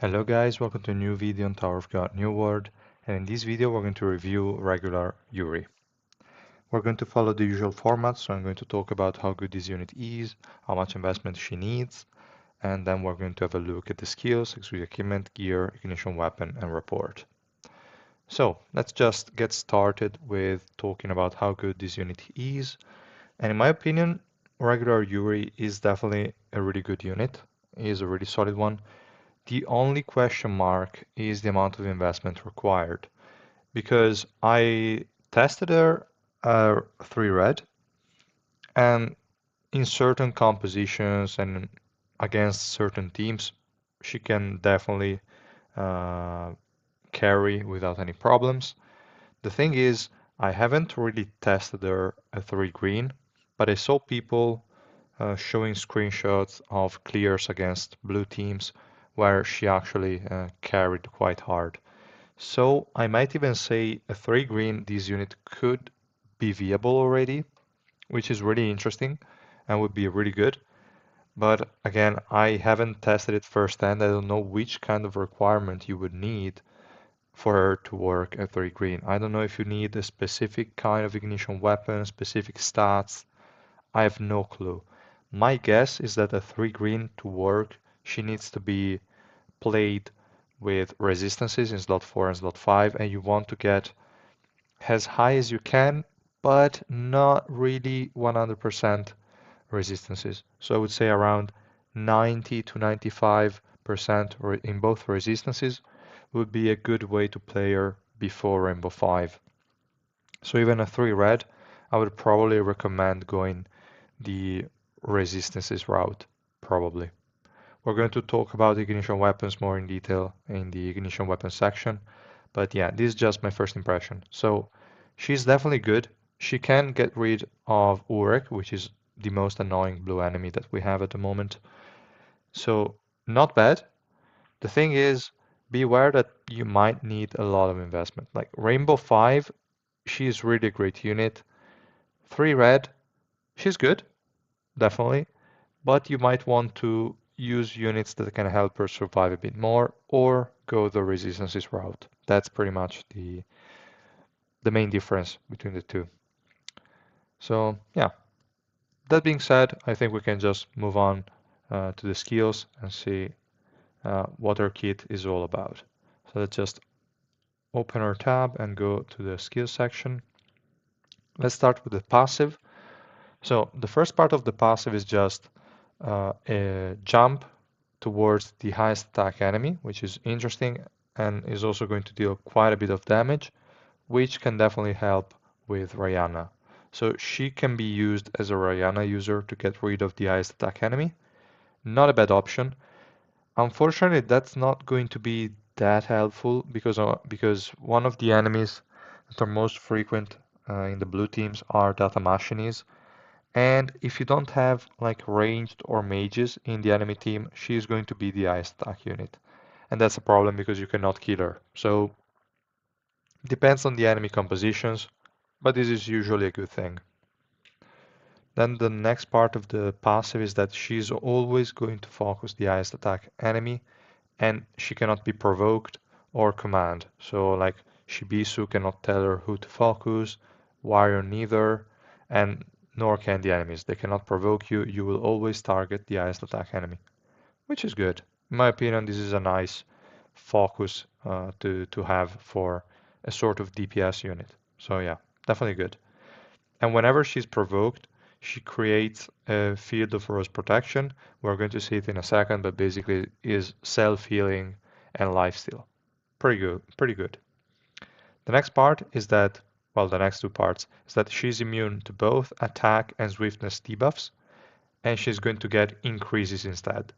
Hello guys, welcome to a new video on Tower of God New World, and in this video we're going to review regular Yuri. We're going to follow the usual format, so I'm going to talk about how good this unit is, how much investment she needs, and then we're going to have a look at the skills, exotic equipment, gear, ignition weapon, and rapport. So let's just get started with talking about how good this unit is, and in my opinion, regular Yuri is definitely a really good unit. It is a really solid one. The only question mark is the amount of investment required because I tested her 3 red and in certain compositions and against certain teams, she can definitely uh, carry without any problems. The thing is, I haven't really tested her at 3 green, but I saw people showing screenshots of clears against blue teams where she actually carried quite hard. So I might even say a 3 green this unit could be viable already, which is really interesting and would be really good. But again, I haven't tested it firsthand. I don't know which kind of requirement you would need for her to work at 3 green. I don't know if you need a specific kind of ignition weapon, specific stats. I have no clue. My guess is that a 3 green to work, she needs to be played with resistances in slot 4 and slot 5, and you want to get as high as you can, but not really 100% resistances. So I would say around 90 to 95% in both resistances would be a good way to play her before Rainbow 5. So even a 3 red, I would probably recommend going the resistances route, probably. We're going to talk about ignition weapons more in detail in the ignition weapons section, but yeah, this is just my first impression. So she's definitely good. She can get rid of Urek, which is the most annoying blue enemy that we have at the moment. So not bad. The thing is, beware that you might need a lot of investment. Like Rainbow 5, she's really a great unit. 3 red, she's good, definitely. But you might want to use units that can help her survive a bit more or go the resistances route. That's pretty much the main difference between the two. So yeah, that being said, I think we can just move on to the skills and see what our kit is all about. So let's just open our tab and go to the skills section. Let's start with the passive. So the first part of the passive is just a jump towards the highest attack enemy, which is interesting and is also going to deal quite a bit of damage, which can definitely help with Rayana. So she can be used as a Rayana user to get rid of the highest attack enemy. Not a bad option. Unfortunately, that's not going to be that helpful because one of the enemies that are most frequent in the blue teams are data machines. And if you don't have like ranged or mages in the enemy team, she is going to be the highest attack unit. And that's a problem because you cannot kill her. So depends on the enemy compositions, but this is usually a good thing. Then the next part of the passive is that she's always going to focus the highest attack enemy and she cannot be provoked or command. So like Shibisu cannot tell her who to focus, Warrior neither, and nor can the enemies. They cannot provoke you. You will always target the highest attack enemy, which is good. In my opinion, this is a nice focus to have for a sort of DPS unit. So yeah, definitely good. And whenever she's provoked, she creates a field of rose protection. We're going to see it in a second, but basically is self-healing and lifesteal. Pretty good, pretty good. The next part is that, well, the next two parts is that she's immune to both attack and swiftness debuffs, and she's going to get increases instead.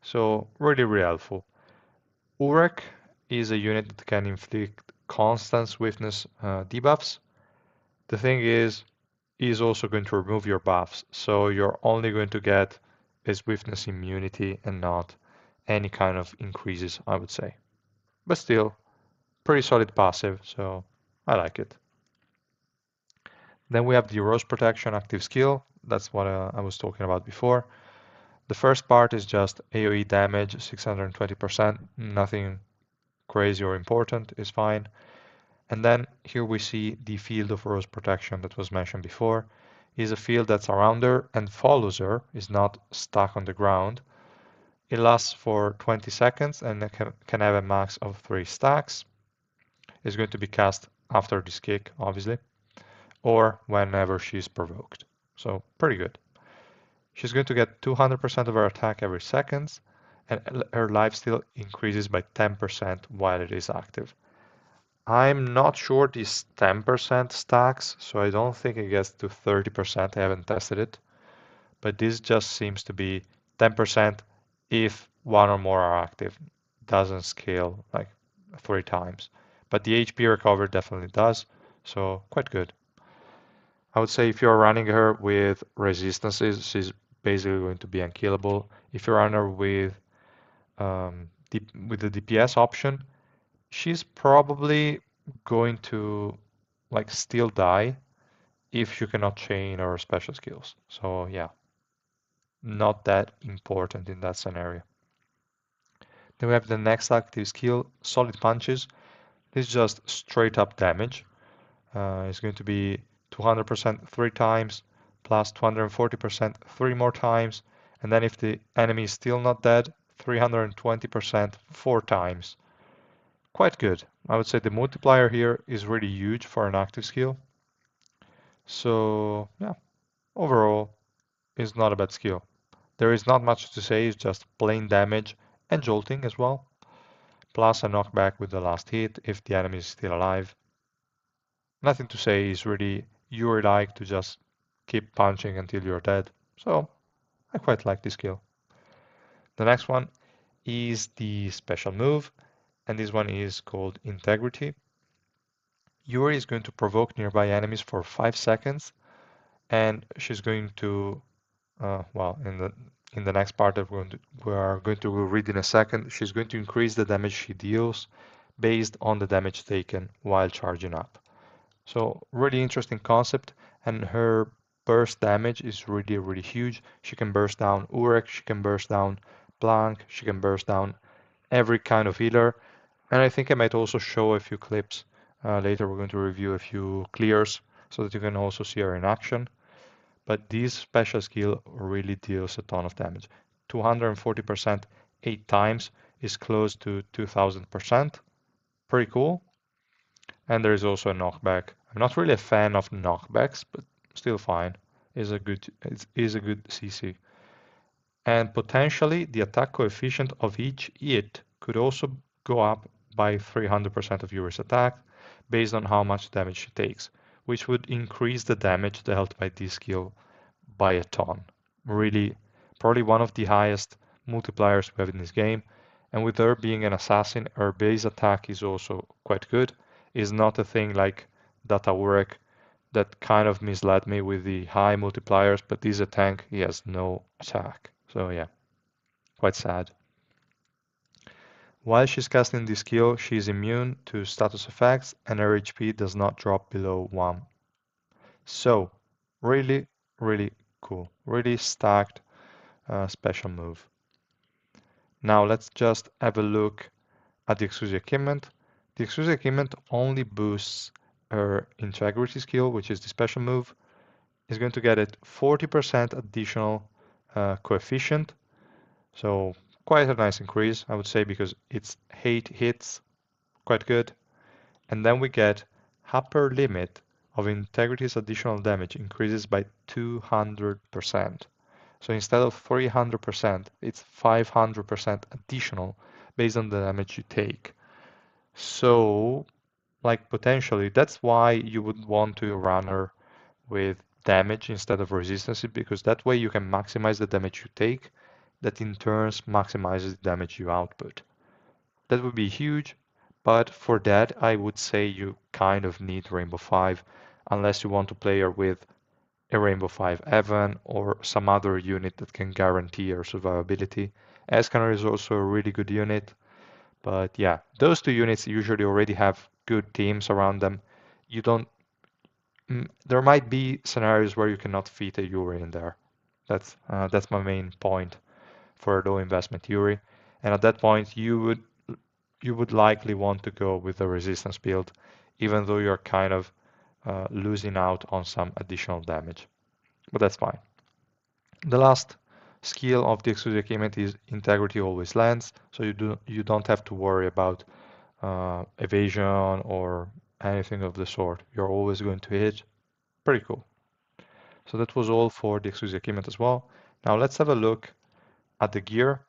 So really, really helpful. Urek is a unit that can inflict constant swiftness debuffs. The thing is also going to remove your buffs, so you're only going to get a swiftness immunity and not any kind of increases, I would say. But still, pretty solid passive, so I like it. Then we have the Rose Protection active skill. That's what I was talking about before. The first part is just AoE damage, 620%, nothing crazy or important, is fine. And then here we see the field of Rose protection that was mentioned before. Is a field that's around her and follows her, is not stuck on the ground. It lasts for 20 seconds and it can have a max of 3 stacks. It's going to be cast after this kick, obviously, or whenever she's provoked. So pretty good. She's going to get 200% of her attack every second, and her lifesteal increases by 10% while it is active. I'm not sure this 10% stacks, so I don't think it gets to 30%. I haven't tested it, but this just seems to be 10% if one or more are active. Doesn't scale like 3 times, but the HP recovery definitely does, so quite good. I would say if you're running her with resistances, she's basically going to be unkillable. If you run her with the DPS option, she's probably going to like still die if you cannot chain her special skills. So yeah, not that important in that scenario. Then we have the next active skill, Solid Punches. This is just straight up damage. It's going to be 200% 3 times, plus 240% 3 more times, and then if the enemy is still not dead, 320% 4 times. Quite good. I would say the multiplier here is really huge for an active skill. So yeah, overall, it's not a bad skill. There is not much to say, it's just plain damage and jolting as well, plus a knockback with the last hit if the enemy is still alive. Nothing to say, is really Yuri-like to just keep punching until you're dead. So I quite like this skill. The next one is the special move, and this one is called Integrity. Yuri is going to provoke nearby enemies for 5 seconds, and she's going to, well, in the next part that we are going to read in a second, she's going to increase the damage she deals based on the damage taken while charging up. So really interesting concept, and her burst damage is really, really huge. She can burst down Urek, she can burst down Blanc, she can burst down every kind of healer. And I think I might also show a few clips. Later we're going to review a few clears so that you can also see her in action. But this special skill really deals a ton of damage. 240% 8 times is close to 2000%. Pretty cool. And there is also a knockback. I'm not really a fan of knockbacks, but still fine. It is a good CC. And potentially the attack coefficient of each hit could also go up by 300% of Yuri's attack based on how much damage she takes, which would increase the damage dealt by this skill by a ton. Really, probably one of the highest multipliers we have in this game. And with her being an assassin, her base attack is also quite good. Is not a thing like Data Urek that kind of misled me with the high multipliers, but this is a tank, he has no attack. So yeah, quite sad. While she's casting this skill, she is immune to status effects and her HP does not drop below 1. So, really, really cool. Really stacked special move. Now let's just have a look at the exclusive equipment. The exclusive equipment only boosts her integrity skill, which is the special move. Is going to get it 40% additional coefficient. So quite a nice increase, I would say, because its 8 hits, quite good. And then we get upper limit of integrity's additional damage increases by 200%. So instead of 300%, it's 500% additional based on the damage you take. So, like potentially, that's why you would want to run her with damage instead of resistance, because that way you can maximize the damage you take, that in turn maximizes the damage you output. That would be huge, but for that I would say you kind of need Rainbow 5, unless you want to play her with a Rainbow 5 Evan or some other unit that can guarantee your survivability. Escanor is also a really good unit, but yeah, those two units usually already have good teams around them. You don't. There might be scenarios where you cannot fit a Yuri in there. That's my main point. for a low investment Yuri. And at that point, you would likely want to go with the resistance build, even though you're kind of losing out on some additional damage. But that's fine. The last skill of the exclusive agreement is integrity always lands, so you don't have to worry about evasion or anything of the sort. You're always going to hit. Pretty cool. So that was all for the exclusive agreement as well. Now let's have a look at the gear.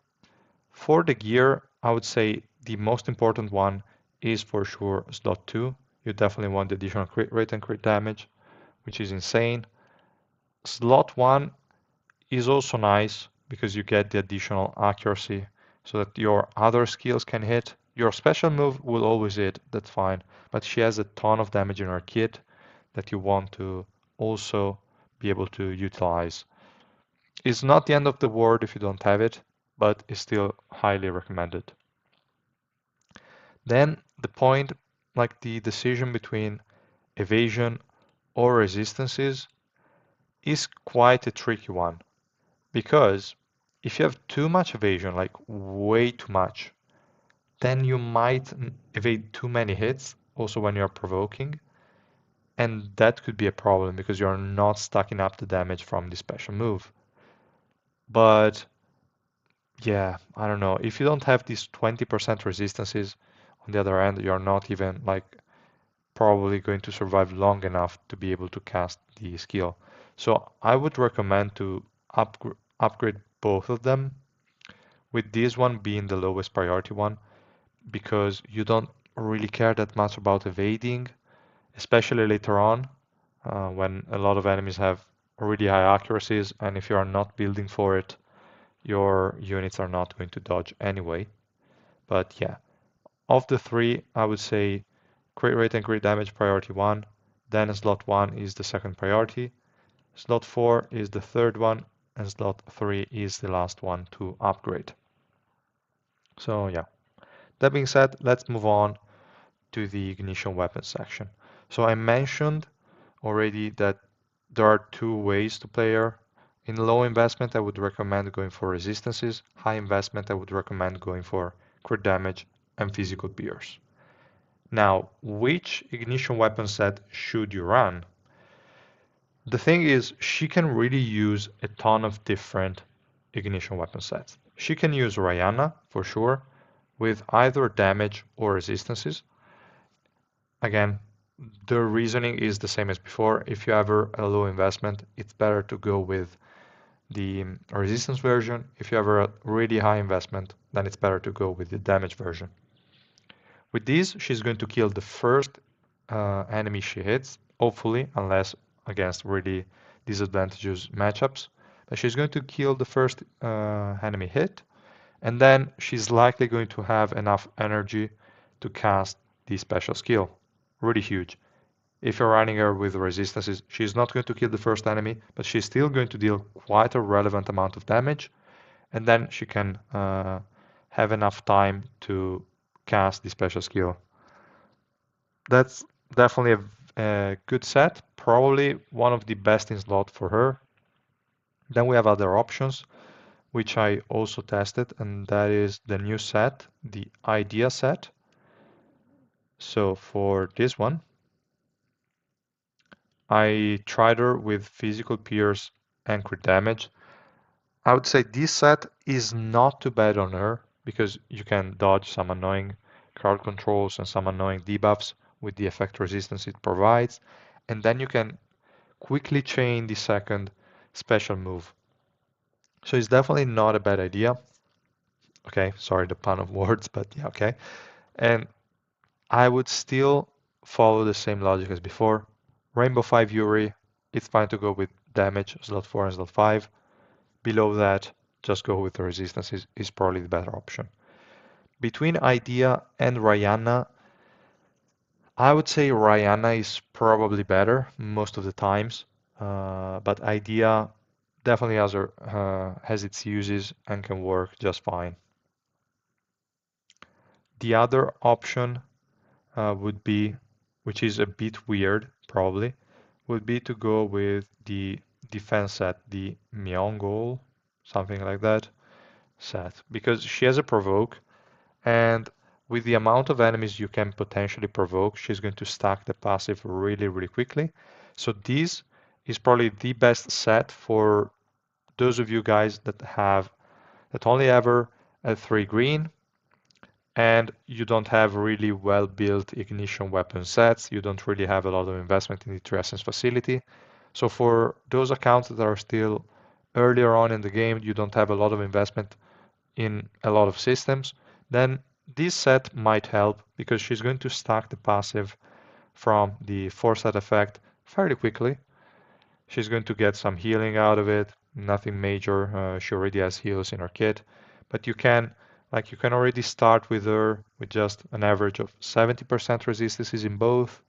For the gear, I would say the most important one is for sure slot 2. You definitely want the additional crit rate and crit damage, which is insane. Slot 1 is also nice because you get the additional accuracy so that your other skills can hit. Your special move will always hit, that's fine, but she has a ton of damage in her kit that you want to also be able to utilize. It's not the end of the world if you don't have it, but it's still highly recommended. Then the point, like the decision between evasion or resistances, is quite a tricky one. Because if you have too much evasion, like way too much, then you might evade too many hits also when you're provoking. And that could be a problem because you're not stacking up the damage from the special move. But yeah, I don't know. If you don't have these 20% resistances, on the other hand, you're not even like probably going to survive long enough to be able to cast the skill. So I would recommend to upgrade both of them, with this one being the lowest priority one, because you don't really care that much about evading, especially later on when a lot of enemies have really high accuracies, and if you are not building for it, your units are not going to dodge anyway. But yeah, of the three, I would say crit rate and crit damage priority 1, then slot 1 is the second priority, slot 4 is the third one, and slot 3 is the last one to upgrade. So yeah, that being said, let's move on to the ignition weapons section. So I mentioned already that there are two ways to play her. In low investment, I would recommend going for resistances. High investment, I would recommend going for crit damage and physical pierce. Now, which ignition weapon set should you run? The thing is, she can really use a ton of different ignition weapon sets. She can use Ryana, for sure, with either damage or resistances. Again, the reasoning is the same as before. If you have a low investment, it's better to go with the resistance version. If you have a really high investment, then it's better to go with the damage version. With this, she's going to kill the first enemy she hits, hopefully, unless against really disadvantageous matchups. But she's going to kill the first enemy hit, and then she's likely going to have enough energy to cast the special skill. Really huge. If you're running her with resistances, she's not going to kill the first enemy, but she's still going to deal quite a relevant amount of damage, and then she can have enough time to cast the special skill. That's definitely a good set, probably one of the best in slot for her. Then we have other options, which I also tested, and that is the new set, the Idea set. So for this one, I tried her with physical pierce and crit damage. I would say this set is not too bad on her because you can dodge some annoying crowd controls and some annoying debuffs with the effect resistance it provides, and then you can quickly chain the second special move. So it's definitely not a bad idea. Okay, sorry the pun of words, but yeah, okay. And I would still follow the same logic as before. Rainbow 5 Yuri, it's fine to go with damage, slot 4 and slot 5. Below that, just go with the resistance is probably the better option. Between Idea and Ryana, I would say Ryana is probably better most of the times, but Idea definitely has its uses and can work just fine. The other option would be, which is a bit weird probably, would be to go with the defense set, the Myeongol, something like that. set because she has a provoke, and with the amount of enemies you can potentially provoke, she's going to stack the passive really, really quickly. So this is probably the best set for those of you guys that only ever a 3 green and you don't have really well built ignition weapon sets. You don't really have a lot of investment in the True Essence facility. So for those accounts that are still earlier on in the game, you don't have a lot of investment in a lot of systems, then this set might help because she's going to stack the passive from the foresight effect fairly quickly. She's going to get some healing out of it, nothing major. She already has heals in her kit, but you can already start with her with just an average of 70% resistances in both,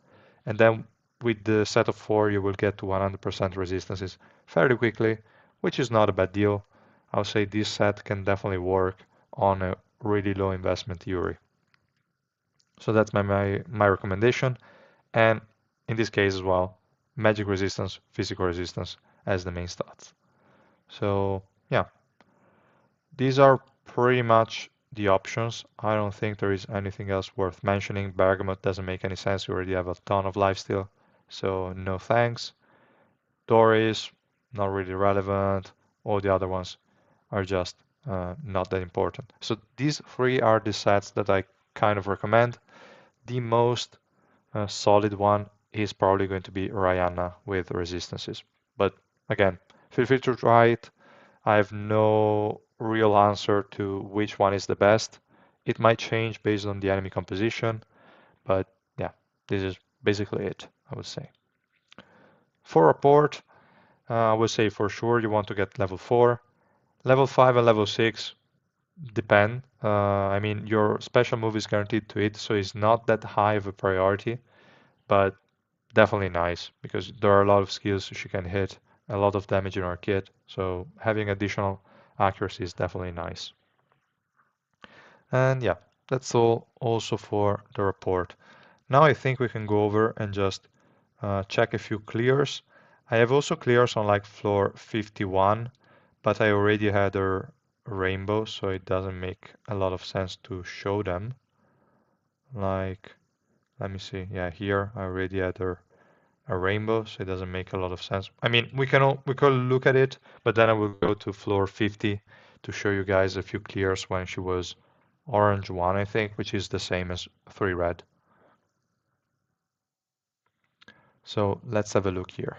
and then with the set of 4 you will get to 100% resistances fairly quickly, which is not a bad deal. I would say this set can definitely work on a really low investment Yuri. So that's my recommendation. And in this case as well, magic resistance, physical resistance as the main stats. So yeah, these are pretty much the options. I don't think there is anything else worth mentioning. Bergamot doesn't make any sense. You already have a ton of lifesteal, so no thanks. Doris, not really relevant. All the other ones are just not that important. So these three are the sets that I kind of recommend. The most solid one is probably going to be Rihanna with resistances. But again, feel free to try it. I have no real answer to which one is the best. It might change based on the enemy composition, but yeah, this is basically it, I would say. For Rapport, I would say for sure you want to get level 4. Level 5 and level 6 depend. I mean, your special move is guaranteed to it, so it's not that high of a priority, but definitely nice because there are a lot of skills she can hit, a lot of damage in her kit, so having additional accuracy is definitely nice. And yeah, that's all also for the report. Now I think we can go over and just check a few clears. I have also clears on like floor 51, but I already had a rainbow, so it doesn't make a lot of sense to show them. Like, let me see. Yeah, here I already had a rainbow, so it doesn't make a lot of sense. I mean, we can look at it, but then I will go to floor 50 to show you guys a few clears when she was orange 1, I think, which is the same as 3 red. So let's have a look here.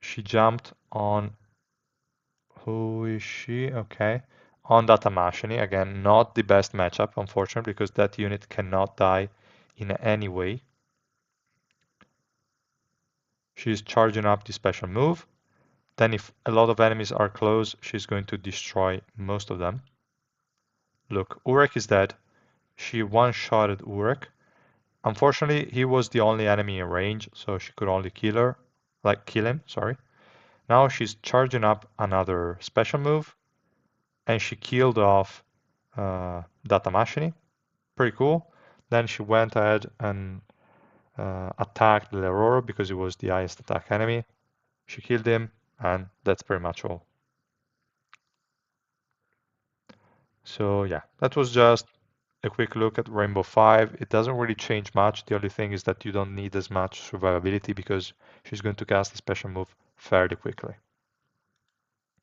She jumped on, who is she? Okay. On Datamashini. Again, not the best matchup, unfortunately, because that unit cannot die in any way. She's charging up the special move. Then if a lot of enemies are close, she's going to destroy most of them. Look, Urek is dead. She one-shotted Urek. Unfortunately, he was the only enemy in range, so she could only kill him, sorry. Now she's charging up another special move, and she killed off Datamashini. Pretty cool. Then she went ahead and attacked Leroro because it was the highest attack enemy. She killed him, and that's pretty much all. So yeah, that was just a quick look at Rainbow 5. It doesn't really change much. The only thing is that you don't need as much survivability because she's going to cast a special move fairly quickly.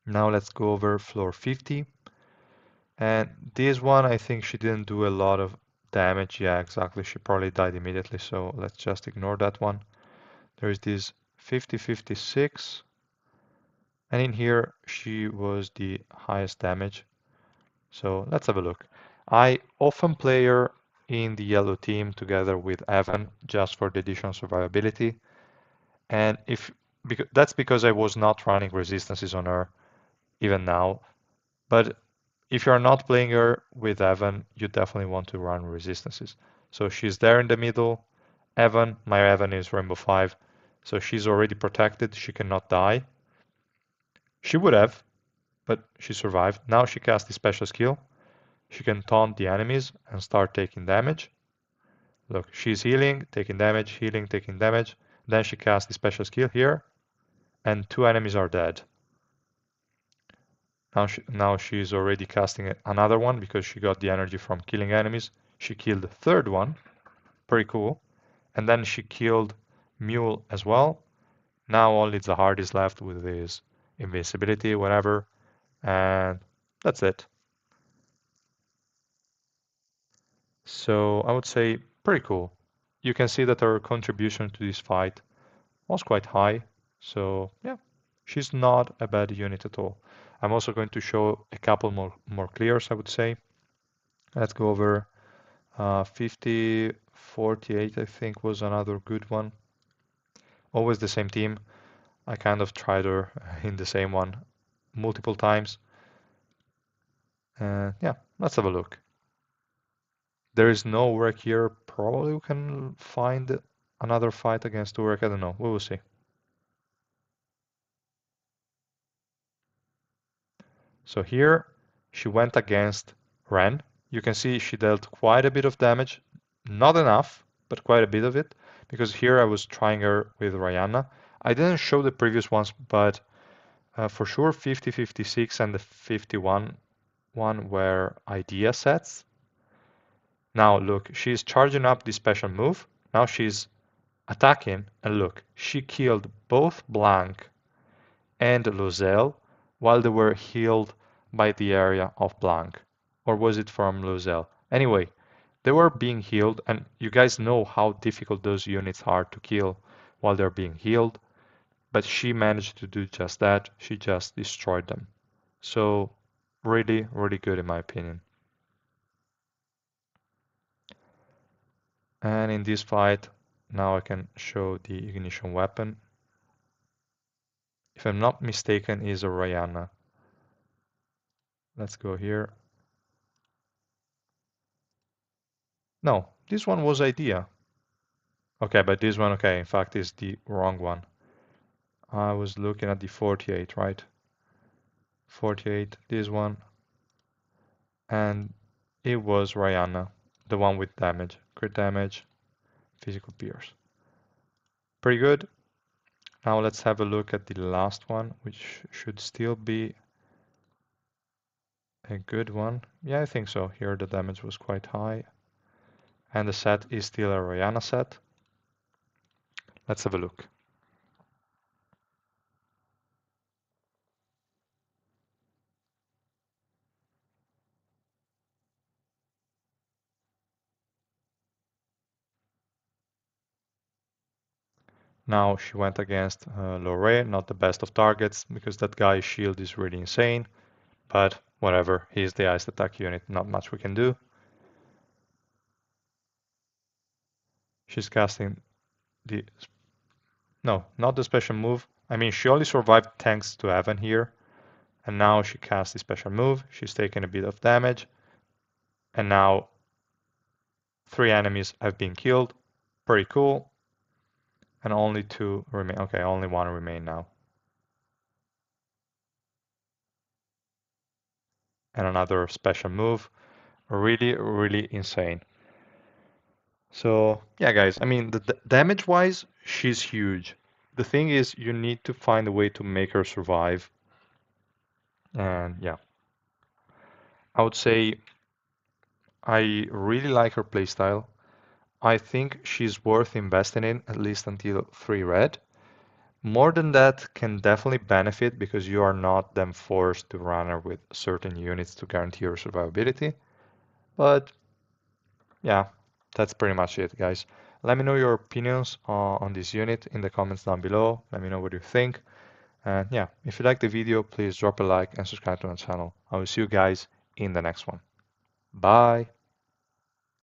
Now let's go over floor 50. And this one, I think she didn't do a lot of damage. Yeah, exactly. She probably died immediately, so let's just ignore that one. There's this 50-56. And in here, she was the highest damage. So let's have a look. I often play her in the yellow team together with Evan just for the additional survivability. And that's because I was not running resistances on her even now. But if you're not playing her with Evan, you definitely want to run resistances. So she's there in the middle. My Evan is Rainbow 5. So she's already protected. She cannot die. She would have, but she survived. Now she casts the special skill. She can taunt the enemies and start taking damage. Look, she's healing, taking damage, healing, taking damage. Then she casts the special skill here, and 2 enemies are dead. Now she's already casting another one because she got the energy from killing enemies. She killed the third one, pretty cool. And then she killed Mule as well. Now only Zahard is left with his invincibility, whatever, and that's it. So I would say pretty cool. You can see that her contribution to this fight was quite high. So yeah, she's not a bad unit at all. I'm also going to show a couple more clears, I would say. Let's go over 50, 48, I think was another good one. Always the same team. I kind of tried her in the same one multiple times. Yeah, let's have a look. There is no work here. Probably we can find another fight against Urek. I don't know. We will see. So here she went against Ren. You can see she dealt quite a bit of damage. Not enough, but quite a bit of it. Because here I was trying her with Rayana. I didn't show the previous ones, but for sure 50, 56 and the 51 one were idea sets. Now look, she's charging up the special move. Now she's attacking, and look, she killed both Blanc and Lozel while they were healed by the area of Blanc. Or was it from Lozel? Anyway, they were being healed, and you guys know how difficult those units are to kill while they're being healed. But she managed to do just that. She just destroyed them. So really, really good in my opinion. And in this fight, now I can show the ignition weapon. If I'm not mistaken, is a Rayana. Let's go here. No, this one was idea. Okay, but this one, okay, in fact, is the wrong one. I was looking at the 48, right? 48, this one. And it was Rayana, the one with damage, crit damage, physical pierce. Pretty good. Now let's have a look at the last one, which should still be a good one. Yeah, I think so. Here the damage was quite high. And the set is still a Rayana set. Let's have a look. Now she went against Lorraine, not the best of targets, because that guy's shield is really insane. But whatever, he's the iced attack unit, not much we can do. She's casting the... No, not the special move. I mean, she only survived thanks to Evan here. And now she casts the special move. She's taken a bit of damage. And now 3 enemies have been killed. Pretty cool. And only 2 remain. Okay, only 1 remain now. And another special move. Really, really insane. So yeah, guys, I mean, the damage-wise, she's huge. The thing is, you need to find a way to make her survive. And yeah, I would say I really like her playstyle. I think she's worth investing in, at least until 3 red. More than that can definitely benefit because you are not then forced to run her with certain units to guarantee your survivability. But yeah, that's pretty much it, guys. Let me know your opinions on this unit in the comments down below. Let me know what you think. And yeah, if you like the video, please drop a like and subscribe to my channel. I will see you guys in the next one. Bye.